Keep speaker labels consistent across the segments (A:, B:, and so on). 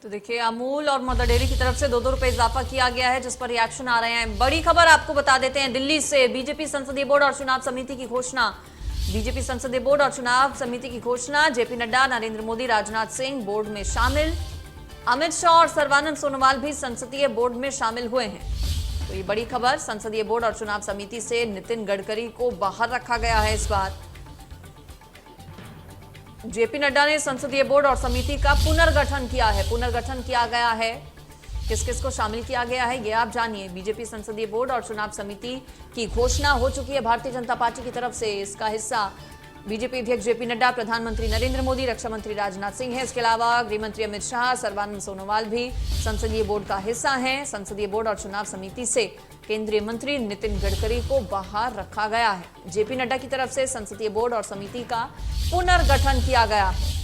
A: तो देखिए, अमूल और मदर डेयरी की तरफ से 2-2 रुपए इजाफा किया गया है, जिस पर रिएक्शन आ रहे हैं। बड़ी खबर आपको बता देते हैं दिल्ली से। बीजेपी संसदीय बोर्ड और चुनाव समिति की घोषणा। बीजेपी संसदीय बोर्ड और चुनाव समिति की घोषणा। जेपी नड्डा, नरेंद्र मोदी, राजनाथ सिंह बोर्ड में शामिल। अमित शाह और सर्बानंद सोनोवाल भी संसदीय बोर्ड में शामिल हुए हैं। तो ये बड़ी खबर, संसदीय बोर्ड और चुनाव समिति से नितिन गडकरी को बाहर रखा गया है। इस बार जेपी नड्डा ने संसदीय बोर्ड और समिति का पुनर्गठन किया है। पुनर्गठन किया गया है, किस किस को शामिल किया गया है ये आप जानिए। बीजेपी संसदीय बोर्ड और चुनाव समिति की घोषणा हो चुकी है भारतीय जनता पार्टी की तरफ से। इसका हिस्सा बीजेपी अध्यक्ष जेपी नड्डा, प्रधानमंत्री नरेंद्र मोदी, रक्षा मंत्री राजनाथ सिंह है। इसके अलावा गृह मंत्री अमित शाह, सर्बानंद सोनोवाल भी संसदीय बोर्ड का हिस्सा हैं। संसदीय बोर्ड और चुनाव समिति से केंद्रीय मंत्री नितिन गडकरी को बाहर रखा गया है। जेपी नड्डा की तरफ से संसदीय बोर्ड और समिति का पुनर्गठन किया गया है।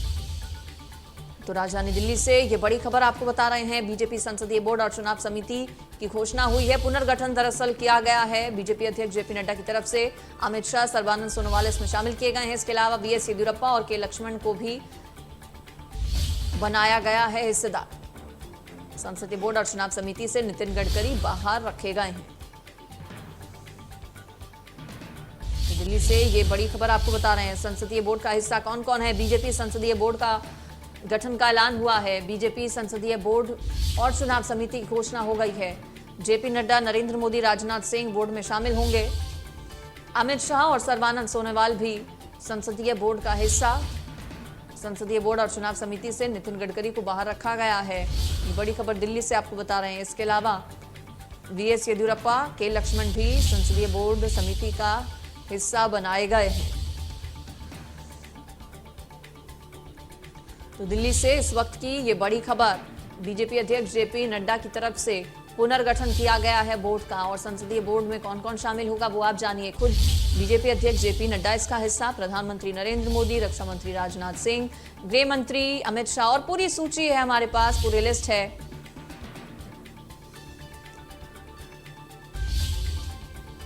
A: तो राजधानी दिल्ली से ये बड़ी खबर आपको बता रहे हैं। बीजेपी संसदीय बोर्ड और चुनाव समिति की घोषणा हुई है। पुनर्गठन दरअसल किया गया है बीजेपी अध्यक्ष जेपी नड्डा की तरफ से। अमित शाह, सर्बानंद सोनोवाल इसमें शामिल किए गए हैं। इसके अलावा वीएस येदियुरप्पा और के लक्ष्मण को भी बनाया गया है हिस्सेदार। संसदीय बोर्ड और चुनाव समिति से नितिन गडकरी बाहर रखे गए हैं। तो दिल्ली से ये बड़ी खबर आपको बता रहे हैं। संसदीय बोर्ड का हिस्सा कौन कौन है? बीजेपी संसदीय बोर्ड का गठन का ऐलान हुआ है। बीजेपी संसदीय बोर्ड और चुनाव समिति की घोषणा हो गई है। जेपी नड्डा, नरेंद्र मोदी, राजनाथ सिंह बोर्ड में शामिल होंगे। अमित शाह और सर्बानंद सोनोवाल भी संसदीय बोर्ड का हिस्सा। संसदीय बोर्ड और चुनाव समिति से नितिन गडकरी को बाहर रखा गया है। ये बड़ी खबर दिल्ली से आपको बता रहे हैं। इसके अलावा वीएस येदियुरप्पा, के लक्ष्मण भी संसदीय बोर्ड समिति का हिस्सा बनाए गए हैं। तो दिल्ली से इस वक्त की ये बड़ी खबर, बीजेपी अध्यक्ष जेपी नड्डा की तरफ से पुनर्गठन किया गया है बोर्ड का। और संसदीय बोर्ड में कौन कौन शामिल होगा वो आप जानिए। खुद बीजेपी अध्यक्ष जेपी नड्डा इसका हिस्सा, प्रधानमंत्री नरेंद्र मोदी, रक्षा मंत्री राजनाथ सिंह, गृह मंत्री अमित शाह, और पूरी सूची है हमारे पास, पूरी लिस्ट है।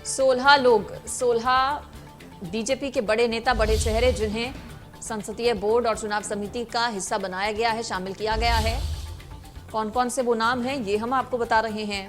A: 16 लोग, 16 बीजेपी के बड़े नेता, बड़े चेहरे जिन्हें संसदीय बोर्ड और चुनाव समिति का हिस्सा बनाया गया है, शामिल किया गया है। कौन कौन से वो नाम हैं ये हम आपको बता रहे हैं।